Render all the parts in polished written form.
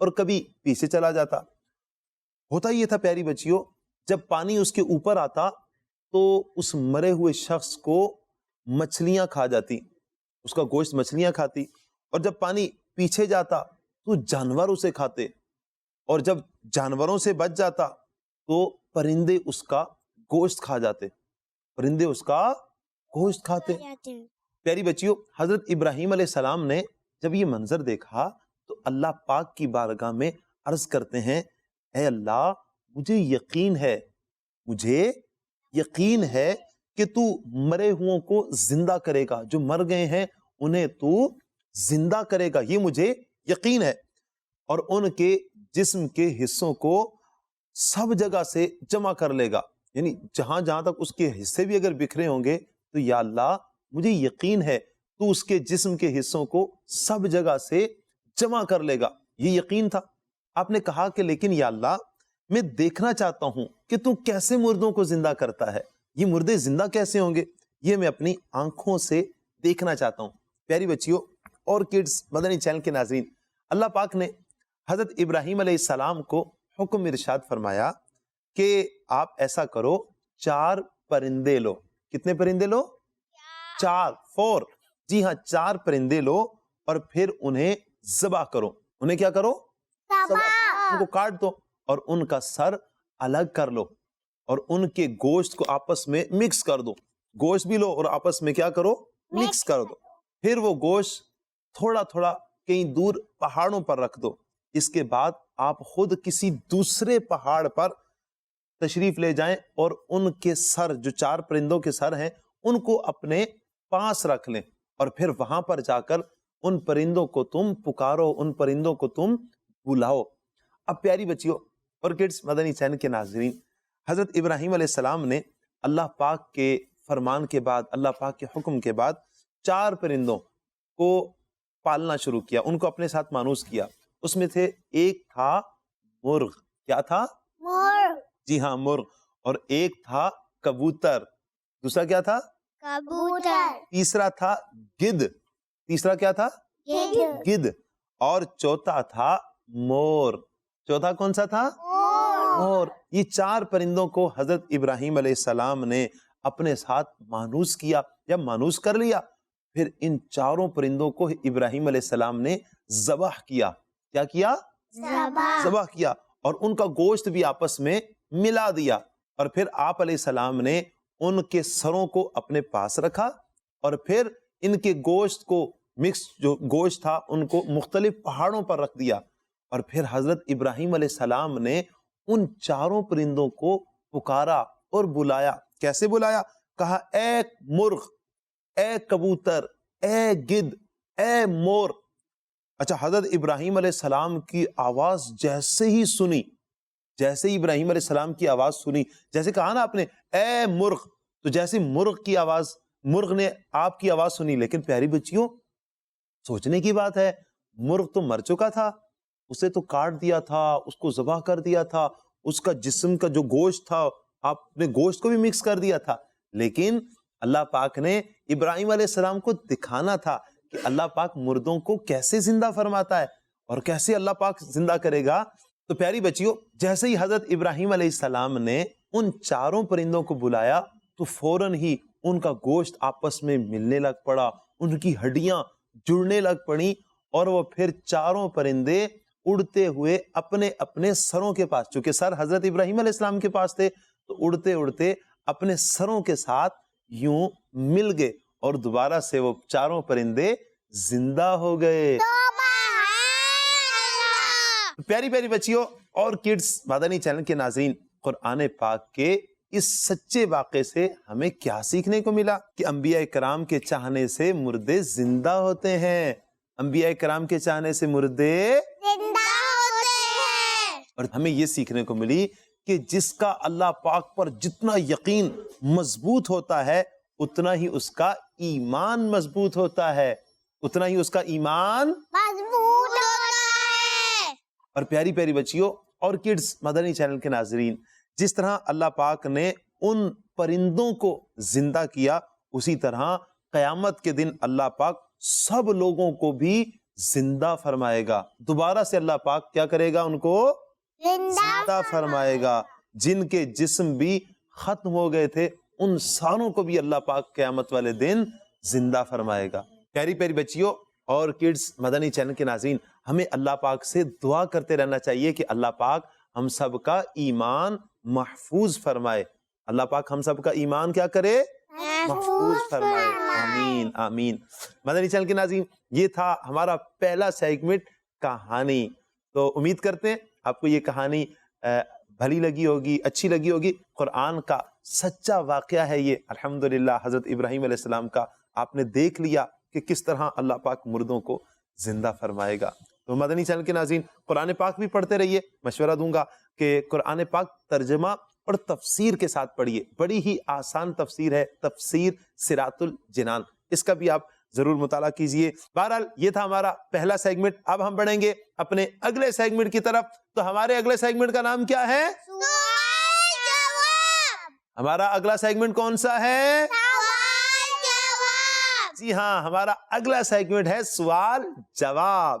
اور کبھی پیچھے چلا جاتا. ہوتا یہ تھا پیاری بچیوں، جب پانی اس کے اوپر آتا تو اس مرے ہوئے شخص کو مچھلیاں کھا جاتی، اس کا گوشت مچھلیاں کھاتی، اور جب پانی پیچھے جاتا تو جانور اسے کھاتے، اور جب جانوروں سے بچ جاتا تو پرندے اس کا گوشت کھا جاتے، پرندے اس کا گوشت کھاتے. پیاری بچیوں، حضرت ابراہیم علیہ السلام نے جب یہ منظر دیکھا تو اللہ پاک کی بارگاہ میں عرض کرتے ہیں، اے اللہ، مجھے یقین ہے کہ تو مرے ہوں کو زندہ کرے گا، جو مر گئے ہیں انہیں تو زندہ کرے گا، یہ مجھے یقین ہے، اور ان کے جسم کے حصوں کو سب جگہ سے جمع کر لے گا، یعنی جہاں جہاں تک اس کے حصے بھی اگر بکھرے ہوں گے تو یا اللہ مجھے یقین ہے تو اس کے جسم کے حصوں کو سب جگہ سے جمع کر لے گا. یہ یقین تھا. آپ نے کہا کہ لیکن یا اللہ میں دیکھنا چاہتا ہوں کہ تو کیسے مردوں کو زندہ کرتا ہے، یہ مردے زندہ کیسے ہوں گے، یہ میں اپنی آنکھوں سے دیکھنا چاہتا ہوں. پیاری بچیوں اور کڈز مدنی چینل کے ناظرین، اللہ پاک نے حضرت ابراہیم علیہ السلام کو حکم ارشاد فرمایا کہ آپ ایسا کرو، 4 پرندے لو. کتنے پرندے لو؟ 4. 4. جی ہاں، 4 پرندے لو اور پھر انہیں ذبح کرو. انہیں کیا کرو؟ ان کو کاٹ دو اور ان کا سر الگ کر لو اور ان کے گوشت کو آپس میں مکس کر دو. گوشت بھی لو اور آپس میں کیا کرو؟ مکس کر دو. پھر وہ گوشت تھوڑا تھوڑا کہیں دور پہاڑوں پر رکھ دو. اس کے بعد آپ خود کسی دوسرے پہاڑ پر تشریف لے جائیں اور ان کے سر، جو 4 پرندوں کے سر ہیں، ان کو اپنے پاس رکھ لیں اور پھر وہاں پر جا کر ان پرندوں کو تم پکارو، ان پرندوں کو تم بلاؤ. اب پیاری بچیوں اور کڈز مدنی چینل کے ناظرین، حضرت ابراہیم علیہ السلام نے اللہ پاک کے فرمان کے بعد، اللہ پاک کے حکم کے بعد 4 پرندوں کو پالنا شروع کیا، ان کو اپنے ساتھ مانوس کیا. اس میں سے ایک تھا مرغ. کیا تھا؟ جی ہاں، مرغ. اور ایک تھا کبوتر. دوسرا کیا تھا؟ کبوتر. تیسرا تھا گدھ. تیسرا کیا تھا؟ گدھ. اور چوتھا تھا مور. چوتھا کون سا تھا؟ مور. یہ 4 پرندوں کو حضرت ابراہیم علیہ السلام نے اپنے ساتھ مانوس کیا یا مانوس کر لیا. پھر ان 4 پرندوں کو ابراہیم علیہ السلام نے ذبح کیا. کیا کیا؟ ذبح کیا اور ان کا گوشت بھی آپس میں ملا دیا. اور پھر آپ علیہ السلام نے ان کے سروں کو اپنے پاس رکھا اور پھر ان کے گوشت کو مکس، جو گوشت تھا، ان کو مختلف پہاڑوں پر رکھ دیا. اور پھر حضرت ابراہیم علیہ السلام نے ان 4 پرندوں کو پکارا اور بلایا. کیسے بلایا؟ کہا، اے مرغ، اے کبوتر، اے گدھ، اے مور. اچھا، حضرت ابراہیم علیہ السلام کی آواز جیسے ہی سنی، جیسے ہی ابراہیم علیہ السلام کی آواز سنی، جیسے کہا نا آپ نے اے مرغ، تو جیسے مرغ نے آپ کی آواز سنی. لیکن پیاری بچیوں، سوچنے کی بات ہے، مرغ تو مر چکا تھا، اسے تو کاٹ دیا تھا، اس کو ذبح کر دیا تھا، اس کا جسم کا جو گوشت تھا آپ نے گوشت کو بھی مکس کر دیا تھا. لیکن اللہ پاک نے ابراہیم علیہ السلام کو دکھانا تھا کہ اللہ پاک مردوں کو کیسے زندہ فرماتا ہے اور کیسے اللہ پاک زندہ کرے گا. تو پیاری بچیوں، جیسے ہی حضرت ابراہیم علیہ السلام نے ان 4 پرندوں کو بلایا تو فوراً ہی ان کا گوشت آپس میں ملنے لگ پڑا، ان کی ہڈیاں جڑنے لگ پڑی اور وہ پھر 4 پرندے اڑتے ہوئے اپنے اپنے سروں کے پاس، چونکہ سر حضرت ابراہیم علیہ السلام کے پاس تھے، تو اڑتے اڑتے اپنے سروں کے ساتھ یوں مل گئے اور دوبارہ سے وہ 4 پرندے زندہ ہو گئے. پیاری پیاری بچیوں اور کڈز مدنی چینل کے ناظرین، قرآن پاک کے اس سچے واقعے سے ہمیں کیا سیکھنے کو ملا؟ کہ انبیاء کرام کے چاہنے سے مردے زندہ ہوتے ہیں. انبیاء کرام کے چاہنے سے مردے زندہ ہوتے ہیں. اور ہمیں یہ سیکھنے کو ملی کہ جس کا اللہ پاک پر جتنا یقین مضبوط ہوتا ہے اتنا ہی اس کا ایمان مضبوط ہوتا ہے، اتنا ہی اس کا ایمان مضبوط ہوتا ہے. اور پیاری پیاری بچیوں اور کڈز مدنی چینل کے ناظرین، جس طرح اللہ پاک نے ان پرندوں کو زندہ کیا، اسی طرح قیامت کے دن اللہ پاک سب لوگوں کو بھی زندہ فرمائے گا. دوبارہ سے اللہ پاک کیا کرے گا؟ ان کو زندہ فرمائے گا. جن کے جسم بھی ختم ہو گئے تھے ان ساروں کو بھی اللہ پاک قیامت والے دن زندہ فرمائے گا. پیاری پیاری بچیوں اور کڈز مدنی چینل کے ناظرین، ہمیں اللہ پاک سے دعا کرتے رہنا چاہیے کہ اللہ پاک ہم سب کا ایمان محفوظ فرمائے. اللہ پاک ہم سب کا ایمان کیا کرے؟ محفوظ فرمائے. آمین آمین. مدنی چینل کے ناظرین، یہ تھا ہمارا پہلا سیگمنٹ کہانی. تو امید کرتے ہیں آپ کو یہ کہانی بھلی لگی ہوگی، اچھی لگی ہوگی. قرآن کا سچا واقعہ ہے یہ الحمدللہ. حضرت ابراہیم علیہ السلام کا آپ نے دیکھ لیا کہ کس طرح اللہ پاک مردوں کو زندہ فرمائے گا. تو مدنی چینل کے ناظرین، قرآن پاک بھی پڑھتے رہیے. مشورہ دوں گا کہ قرآن پاک ترجمہ اور تفسیر کے ساتھ پڑھیے. بڑی ہی آسان تفسیر ہے، تفسیر صراط الجنان. اس کا بھی آپ ضرور مطالعہ کیجئے. بہرحال یہ تھا ہمارا پہلا سیگمنٹ. اب ہم بڑھیں گے اپنے اگلے سیگمنٹ کی طرف. تو ہمارے اگلے سیگمنٹ کا نام کیا ہے؟ سوال جواب. ہمارا اگلا سیگمنٹ کون سا ہے؟ سوال جواب. جی ہاں، ہمارا اگلا سیگمنٹ ہے سوال جواب.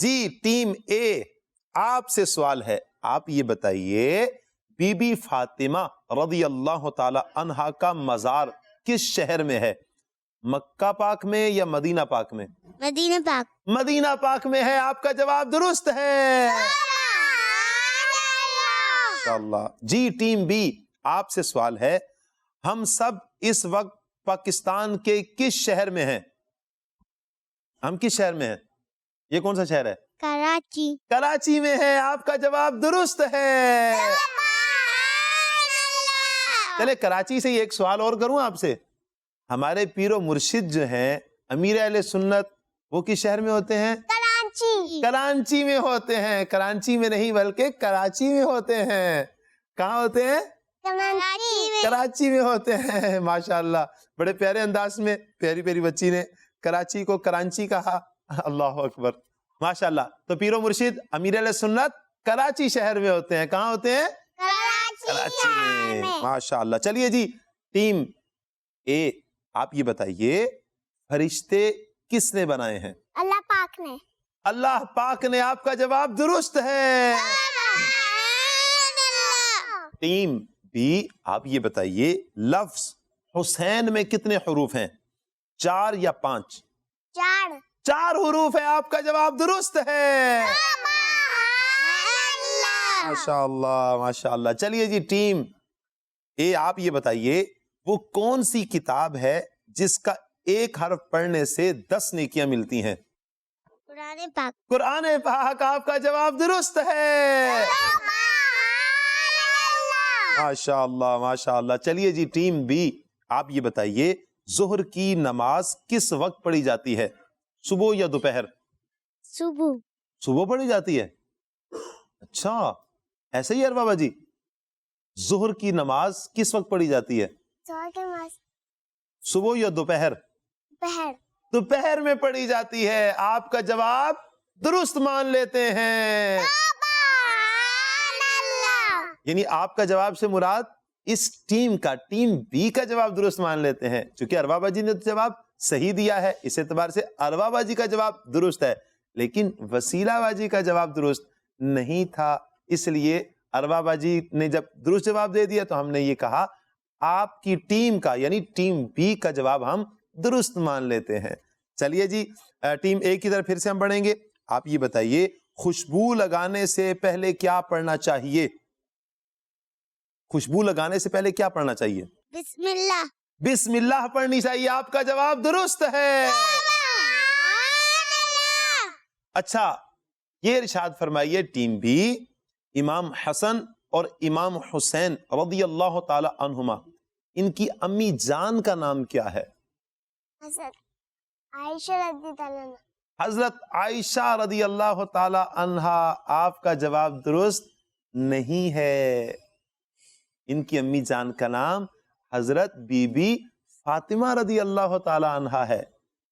جی ٹیم اے، آپ سے سوال ہے. آپ یہ بتائیے بی بی فاطمہ رضی اللہ تعالی عنہا کا مزار کس شہر میں ہے؟ مکہ پاک میں یا مدینہ پاک میں؟ مدینہ پاک. مدینہ پاک میں ہے. آپ کا جواب درست ہے. انشاءاللہ. جی ٹیم بی، آپ سے سوال ہے. ہم سب اس وقت پاکستان کے کس شہر میں ہیں؟ ہم کس شہر میں ہیں؟ یہ کون سا شہر ہے؟ کراچی. کراچی میں ہے. آپ کا جواب درست ہے. چلے کراچی سے ایک سوال اور کروں آپ سے. ہمارے پیر و مرشد جو ہیں امیر اہل سنت، وہ کس شہر میں ہوتے ہیں؟ کراچی. کراچی میں ہوتے ہیں. کراچی میں نہیں بلکہ کراچی میں ہوتے ہیں. کہاں ہوتے ہیں؟ کراچی میں ہوتے ہیں. ماشاءاللہ، بڑے پیارے انداز میں پیاری پیاری بچی نے کراچی کو کرانچی کہا. اللہ اکبر، ماشاءاللہ. تو پیر و مرشد امیر اہل سنت کراچی شہر میں ہوتے ہیں. کہاں ہوتے ہیں؟ کراچی میں. ماشاءاللہ. چلیے جی ٹیم اے، آپ یہ بتائیے فرشتے کس نے بنائے ہیں؟ اللہ پاک نے. اللہ پاک نے. آپ کا جواب درست ہے. ٹیم بی، آپ یہ بتائیے لفظ حسین میں کتنے حروف ہیں؟ 4 یا 5؟ 4. 4 حروف ہیں. آپ کا جواب درست ہے. ماشاءاللہ ماشاءاللہ. چلیے جی ٹیم اے، آپ یہ بتائیے وہ کون سی کتاب ہے جس کا ایک حرف پڑھنے سے 10 نیکیاں ملتی ہیں؟ قرآن پاک. قرآن پاک. آپ کا جواب درست ہے. ماشاءاللہ ماشاءاللہ. چلیے جی ٹیم بی، آپ یہ بتائیے ظہر کی نماز کس وقت پڑھی جاتی ہے؟ صبح یا دوپہر؟ صبح. صبح پڑھی جاتی ہے. اچھا ایسے ہی اربابا جی، ظہر کی نماز کس وقت پڑھی جاتی ہے؟ صبح یا دوپہر؟ دوپہر میں پڑھی جاتی ہے. آپ کا جواب درست مان لیتے ہیں. یعنی آپ کا جواب سے مراد اس ٹیم کا، ٹیم بی کا جواب درست مان لیتے ہیں. چونکہ اربابا جی نے جواب صحیح دیا ہے، اس اعتبار سے اربابا جی کا جواب درست ہے. لیکن وسیلہ باجی کا جواب درست نہیں تھا. اس لیے اربابا جی نے جب درست جواب دے دیا تو ہم نے یہ کہا آپ کی ٹیم کا یعنی ٹیم بی کا جواب ہم درست مان لیتے ہیں. چلیے جی ٹیم اے کی طرف پھر سے ہم بڑھیں گے. آپ یہ بتائیے خوشبو لگانے سے پہلے کیا پڑھنا چاہیے؟ خوشبو لگانے سے پہلے کیا پڑھنا چاہیے؟ بسم اللہ. بسم اللہ پڑھنی چاہیے. آپ کا جواب درست ہے. اچھا یہ ارشاد فرمائیے ٹیم بی، امام حسن اور امام حسین رضی اللہ تعالی عنہما، ان کی امی جان کا نام کیا ہے؟ حضرت عائشہ رضی اللہ تعالی عنہا. آپ کا جواب درست نہیں ہے. ان کی امی جان کا نام حضرت بی بی فاطمہ رضی اللہ تعالی عنہا ہے.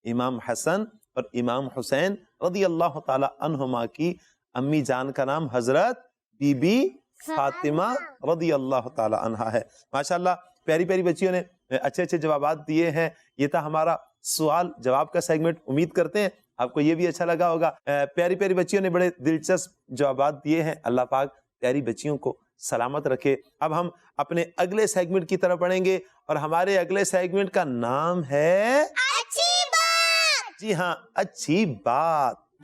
امام حسن اور امام حسین رضی اللہ تعالی عنہما کی امی جان کا نام حضرت بی بی فاطمہ رضی اللہ تعالی عنہا ہے. ماشاءاللہ پیاری پیاری بچیوں نے اچھے اچھے جوابات دیے ہیں. یہ تھا ہمارا سوال جواب کا سیگمنٹ. امید کرتے ہیں آپ کو یہ بھی اچھا لگا ہوگا. پیاری پیاری بچیوں نے بڑے دلچسپ جوابات دیے ہیں. اللہ پاک پیاری بچیوں کو سلامت رکھے. اب ہم اپنے اگلے سیگمنٹ کی طرف بڑھیں گے اور ہمارے اگلے سیگمنٹ کا نام ہے اچھی بات. جی ہاں, اچھی بات.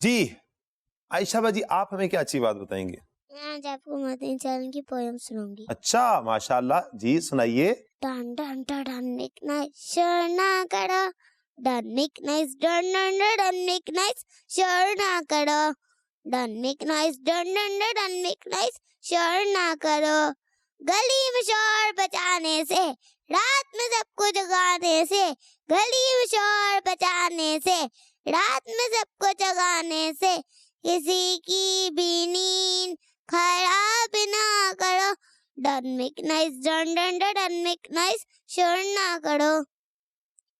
جی عائشہ باجی, آپ ہمیں کیا اچھی بات بتائیں گے؟ میں آج آپ کو مدنی چینل کی پویم سناؤں گی. اچھا, ماشاء اللہ, جی سنائیے. Done done done done make nice شور نہ کرو, done make nice done done done make nice شور نہ کرو, done make nice done done done make nice شور نہ کرو. گلی میں شور بچانے سے, رات میں سب کو جگانے سے, گلی میں شور بچانے سے, رات میں سب کو جگانے سے, کسی کی بھی نیند خراب نہ کرو, done make nice done done done make nice شور نہ کرو,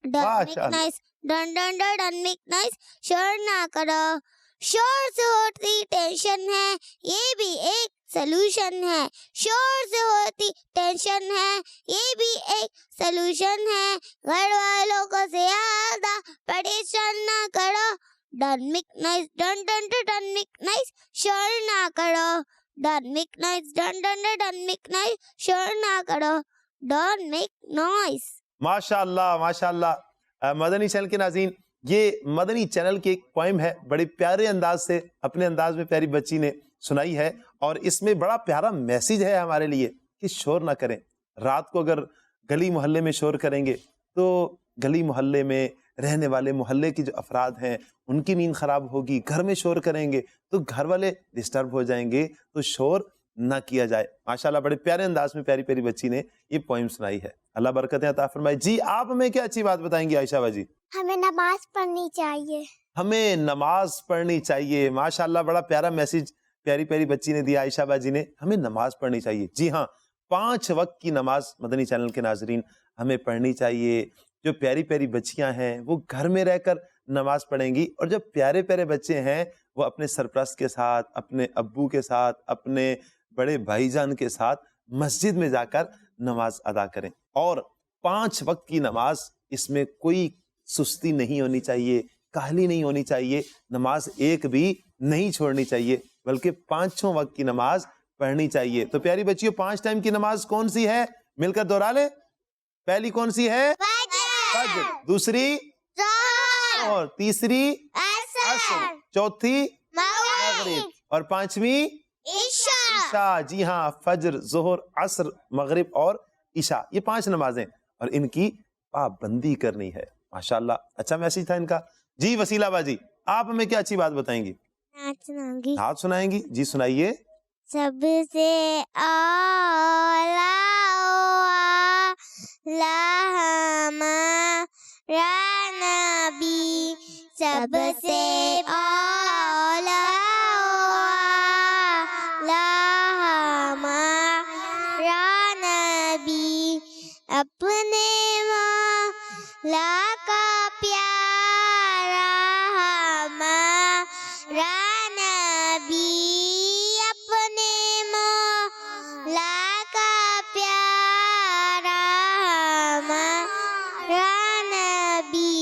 done make nice done done done make nice شور نہ کرو. شور سے ہوتی ٹینشن ہے, یہ بھی ایک سلوشن ہے. شور سے ہوتی ٹینشن ہے, یہ بھی ایک سلوشن ہے. گھر والوں کو زیادہ پریشان نہ کرو, done make nice done done done make nice شور نہ کرو, done make nice done done done make nice شور نہ کرو, ڈن میک نوائز. ماشاء اللہ, ماشاء اللہ. مدنی چینل کے ناظرین, یہ مدنی چینل کی ایک پوئم ہے, بڑے پیارے انداز سے اپنے انداز میں پیاری بچی نے سنائی ہے, اور اس میں بڑا پیارا میسیج ہے ہمارے لیے کہ شور نہ کریں. رات کو اگر گلی محلے میں شور کریں گے تو گلی محلے میں رہنے والے محلے کی جو افراد ہیں ان کی نیند خراب ہوگی. گھر میں شور کریں گے تو گھر والے ڈسٹرب ہو جائیں گے, تو شور نہ کیا جائے. ماشاءاللہ بڑے پیارے انداز میں پیاری پیاری بچی نے یہ پوئم سنائی ہے. اللہ برکتیں عطا فرمائے. جی آپ ہمیں کیا اچھی بات بتائیں گی عائشہ باجی؟ ہمیں نماز پڑھنی چاہیے. ہمیں نماز پڑھنی چاہیے. ماشاءاللہ بڑا پیارا میسیج پیاری پیاری بچی نے دیا عائشہ باجی نے, ہمیں نماز پڑھنی چاہیے. جی ہاں, 5 وقت کی نماز مدنی چینل کے ناظرین ہمیں پڑھنی چاہیے. جو پیاری پیاری بچیاں ہیں وہ گھر میں رہ کر نماز پڑھیں گی, اور جو پیارے پیارے بچے ہیں وہ اپنے سرپرست کے ساتھ, اپنے ابو کے ساتھ, اپنے بڑے بھائی جان کے ساتھ مسجد میں جا کر نماز ادا کریں. اور 5 وقت کی نماز, اس میں کوئی سستی نہیں ہونی چاہیے, کاہلی نہیں ہونی چاہیے, نماز ایک بھی نہیں چھوڑنی چاہیے, بلکہ 5 وقت کی نماز پڑھنی چاہیے. تو پیاری بچیوں, 5 ٹائم کی نماز کون سی ہے؟ مل کر دوہرا لیں. پہلی کون سی ہے؟ فجر. دوسری اور تیسری عصر, چوتھی مغرب, اور 5ویں عشاء. جی ہاں, فجر, ظہر, عصر, مغرب اور عشاء, یہ 5 نمازیں, اور ان کی پابندی کرنی ہے. ماشاءاللہ اچھا میسیج تھا ان کا. جی وسیلہ باجی, آپ ہمیں کیا اچھی بات بتائیں گی؟ نعت سنائیں گی. جی سنائیے. سب سے اولا ہمارا نبی, سب سے اولا ہمارا نبی, اپنے مولا کا پیارا ہمارا نبی, اپنے مولا کا پیارا ہمارا نبی,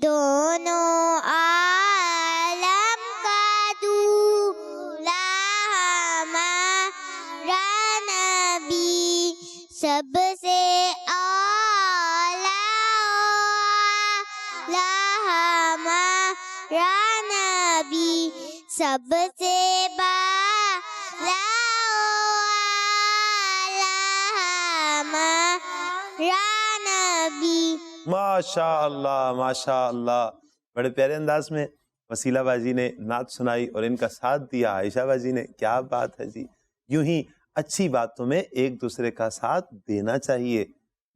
دونوں عالم کا دولا ہمارا نبی, سب سے سب سے بالا ہمارا نبی. ماشاء اللہ, ماشاء اللہ, بڑے پیارے انداز میں وسیلہ باجی نے نعت سنائی اور ان کا ساتھ دیا عائشہ باجی نے. کیا بات ہے جی. یوں ہی اچھی باتوں میں ایک دوسرے کا ساتھ دینا چاہیے.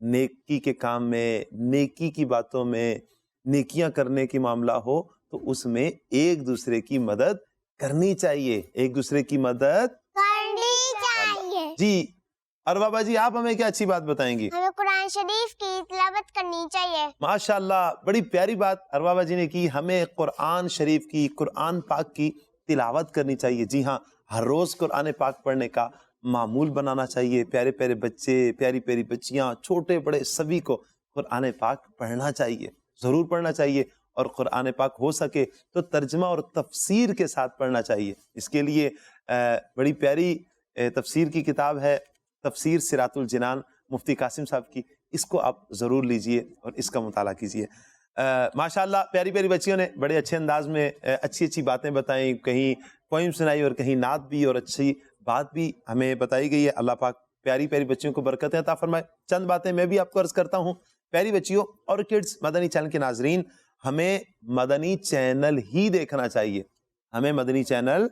نیکی کے کام میں, نیکی کی باتوں میں, نیکیاں کرنے کی معاملہ ہو تو اس میں ایک دوسرے کی مدد کرنی چاہیے, ایک دوسرے کی مدد کرنی چاہیے. جی اروا باجی, آپ ہمیں کیا اچھی بات بتائیں گی؟ ہمیں قرآن شریف کی تلاوت کرنی چاہیے. ماشاءاللہ بڑی پیاری بات اروا باجی نے کی, ہمیں قرآن شریف کی, قرآن پاک کی تلاوت کرنی چاہیے. جی ہاں, ہر روز قرآن پاک پڑھنے کا معمول بنانا چاہیے. پیارے پیارے بچے، پیاری پیاری بچیاں، چھوٹے بڑے سبھی کو قرآن پاک پڑھنا چاہیے، ضرور پڑھنا چاہیے. اور قرآن پاک ہو سکے تو ترجمہ اور تفسیر کے ساتھ پڑھنا چاہیے. اس کے لیے بڑی پیاری تفسیر کی کتاب ہے تفسیر صراط الجنان مفتی قاسم صاحب کی، اس کو آپ ضرور لیجئے اور اس کا مطالعہ کیجئے. ماشاءاللہ پیاری پیاری بچیوں نے بڑے اچھے انداز میں اچھی اچھی باتیں بتائیں، کہیں پوئم سنائی اور کہیں نعت بھی، اور اچھی بات بھی ہمیں بتائی گئی ہے. اللہ پاک پیاری پیاری بچیوں کو برکتیں عطا فرمائے. چند باتیں میں بھی آپ کو عرض کرتا ہوں. پیاری بچیوں اور کڈز مدنی چینل کے ناظرین، ہمیں مدنی چینل ہی دیکھنا چاہیے، ہمیں مدنی چینل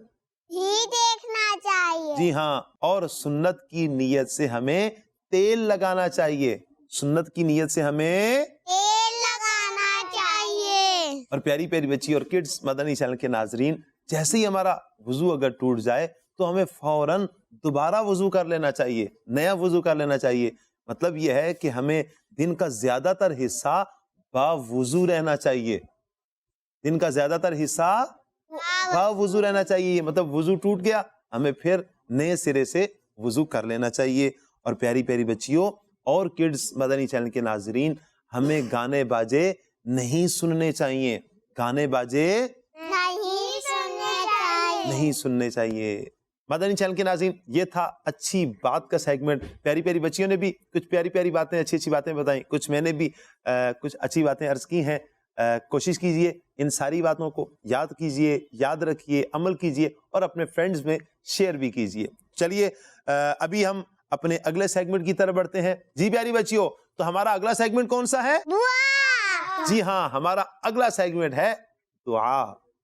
ہی دیکھنا چاہیے. جی ہاں، اور سنت کی نیت سے ہمیں تیل لگانا چاہیے، سنت کی نیت سے ہمیں تیل لگانا چاہیے. اور پیاری پیاری بچی اور کڈز مدنی چینل کے ناظرین، جیسے ہی ہمارا وضو اگر ٹوٹ جائے تو ہمیں فوراً دوبارہ وضو کر لینا چاہیے، نیا وضو کر لینا چاہیے. مطلب یہ ہے کہ ہمیں دن کا زیادہ تر حصہ با وضو رہنا چاہیے، دن کا زیادہ تر حصہ با وضو رہنا چاہیے. مطلب وضو ٹوٹ گیا، ہمیں پھر نئے سرے سے وضو کر لینا چاہیے. اور پیاری پیاری بچیوں اور کڈز مدنی چینل کے ناظرین، ہمیں گانے باجے نہیں سننے چاہیے، گانے باجے نہیں سننے چاہیے. مدنی چینل کے ناظرین، یہ تھا اچھی بات کا سیگمنٹ. پیاری پیاری بچیوں نے بھی کچھ پیاری پیاری باتیں، اچھی اچھی باتیں بتائیں، کچھ میں نے بھی کچھ اچھی باتیں عرض کی ہیں. کوشش کیجئے ان ساری باتوں کو یاد کیجئے، یاد رکھیے، عمل کیجئے اور اپنے فرینڈز میں شیئر بھی کیجئے. چلیے ابھی ہم اپنے اگلے سیگمنٹ کی طرف بڑھتے ہیں. جی پیاری بچیوں، تو ہمارا اگلا سیگمنٹ کون سا ہے؟ دعا. جی ہاں، ہمارا اگلا سیگمنٹ ہے دعا.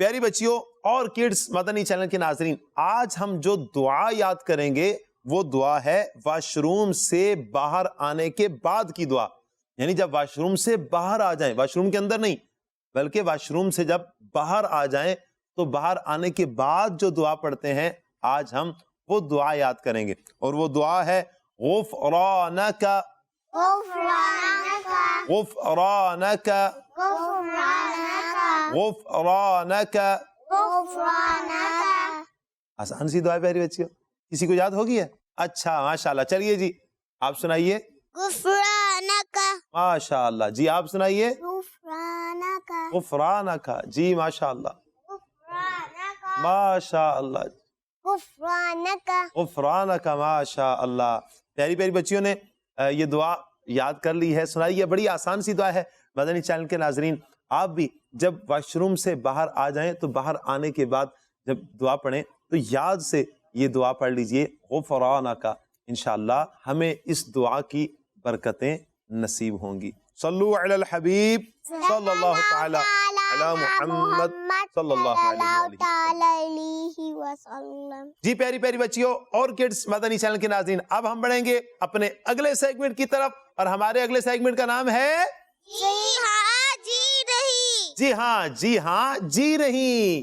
پیاری بچیوں اور کڈز مدنی چینل کے ناظرین، آج ہم جو دعا یاد کریں گے وہ دعا ہے واش روم سے باہر آنے کے بعد کی دعا. یعنی جب واش روم سے باہر آ جائیں، واش روم کے اندر نہیں بلکہ واش روم سے جب باہر آ جائیں تو باہر آنے کے بعد جو دعا پڑھتے ہیں، آج ہم وہ دعا یاد کریں گے. اور وہ دعا ہے غفرانک غفرانک غفرانک غفرانک غفرانک. غفرانک. آسان سی دعا ہے پیاری بچیوں، کسی کو یاد ہوگی ہے؟ اچھا ماشاءاللہ. چلیے جی آپ سنائیے. غفرانک. ماشاءاللہ. جی آپ سنائیے. غفرانک. غفرانک. جی ماشاءاللہ غفرانک. ماشاءاللہ. غفرانک. غفرانک. ماشاءاللہ. پیاری پیاری بچیوں نے یہ دعا یاد کر لی ہے، سنائیے. بڑی آسان سی دعا ہے. مدنی چینل کے ناظرین، آپ بھی جب واش روم سے باہر آ جائیں تو باہر آنے کے بعد جب دعا پڑھیں تو یاد سے یہ دعا پڑھ لیجئے غفرانک. انشاءاللہ ہمیں اس دعا کی برکتیں نصیب ہوں گی. صلو علی الحبیب صلی اللہ تعالی علی محمد صلی اللہ علیہ وسلم. جی پیاری پیاری بچیوں اور کڈز مدنی چینل کے ناظرین، اب ہم بڑھیں گے اپنے اگلے سیگمنٹ کی طرف، اور ہمارے اگلے سیگمنٹ کا نام ہے جی ہاں جی رہی. جی ہاں جی ہاں جی رہی.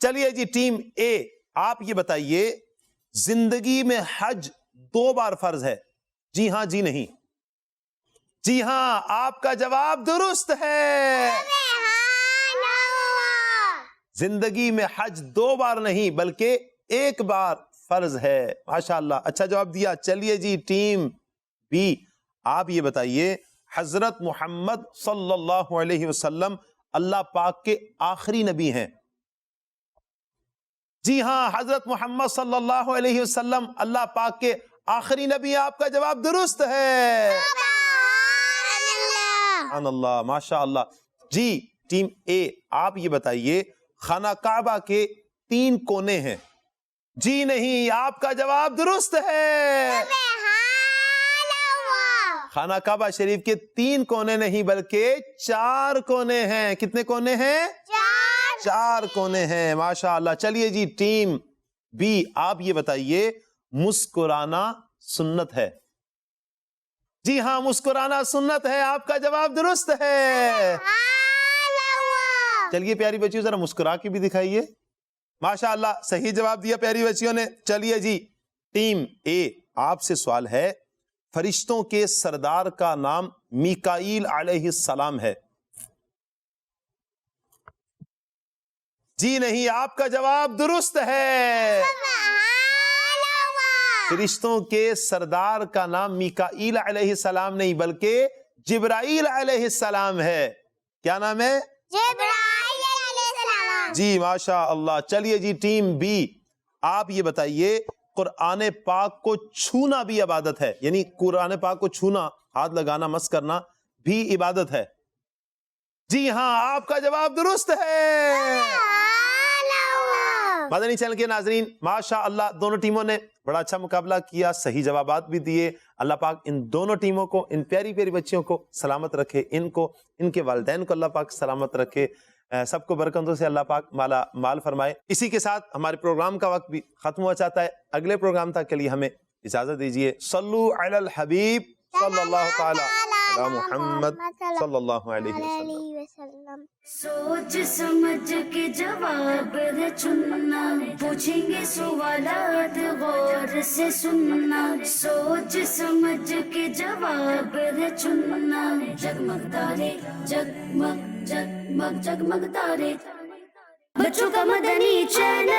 چلیے جی ٹیم اے، آپ یہ بتائیے زندگی میں حج 2 بار فرض ہے؟ جی ہاں جی نہیں؟ جی ہاں، آپ کا جواب درست ہے. زندگی میں حج 2 بار نہیں بلکہ 1 بار فرض ہے. ماشاءاللہ اچھا جواب دیا. چلیے جی ٹیم بی، آپ یہ بتائیے حضرت محمد صلی اللہ علیہ وسلم اللہ پاک کے آخری نبی ہیں؟ جی ہاں، حضرت محمد صلی اللہ علیہ وسلم اللہ پاک کے آخری نبی. آپ کا جواب درست ہے. سبحان اللہ. ماشاء اللہ. جی ٹیم اے، آپ یہ بتائیے خانہ کعبہ کے 3 کونے ہیں؟ جی نہیں، آپ کا جواب درست ہے. خانہ کعبہ شریف کے 3 کونے نہیں بلکہ 4 کونے ہیں. کتنے کونے ہیں؟ 4 کونے ہیں. ماشاءاللہ. چلیے جی ٹیم بی، آپ یہ بتائیے مسکرانا سنت ہے؟ جی ہاں، مسکرانا سنت ہے. آپ کا جواب درست ہے. چلیے پیاری بچیوں ذرا مسکرا کے بھی دکھائیے. ماشاءاللہ صحیح جواب دیا پیاری بچیوں نے. چلیے جی ٹیم اے، آپ سے سوال ہے فرشتوں کے سردار کا نام میکائیل علیہ السلام ہے؟ جی نہیں، آپ کا جواب درست ہے۔ فرشتوں کے سردار کا نام میکائیل علیہ السلام نہیں بلکہ جبرائیل علیہ السلام ہے۔ کیا نام ہے؟ جبرائیل علیہ السلام۔ جی ماشاء اللہ۔ چلیے جی ٹیم بی، آپ یہ بتائیے قرآن پاک کو چھونا بھی عبادت ہے؟ یعنی قرآن پاک کو چھونا، ہاتھ لگانا، مس کرنا بھی عبادت ہے؟ جی ہاں، آپ کا جواب درست ہے۔ مدنی چینل کے ناظرین، ماشاء اللہ دونوں ٹیموں نے بڑا اچھا مقابلہ کیا، صحیح جوابات بھی دیے۔ اللہ پاک ان دونوں ٹیموں کو، ان پیاری پیاری بچیوں کو سلامت رکھے، ان کو، ان کے والدین کو اللہ پاک سلامت رکھے، سب کو برکتوں سے اللہ پاک مالا مال فرمائے۔ اسی کے ساتھ ہمارے پروگرام کا وقت بھی ختم ہوا چاہتا ہے۔ اگلے پروگرام تک کے لیے ہمیں اجازت دیجیے۔ صلو علی الحبیب صلی اللہ تعالی علی محمد صلی اللہ علیہ وسلم۔ سوچ سمجھ کے جواب ہے چننا، پوچھیں گے سوالات غور سے سننا، سوچ سمجھ کے جواب ہے چننا، جگمگ تارے جگمگ جگمگ جگمگ تارے، بچوں کا مدنی چینل۔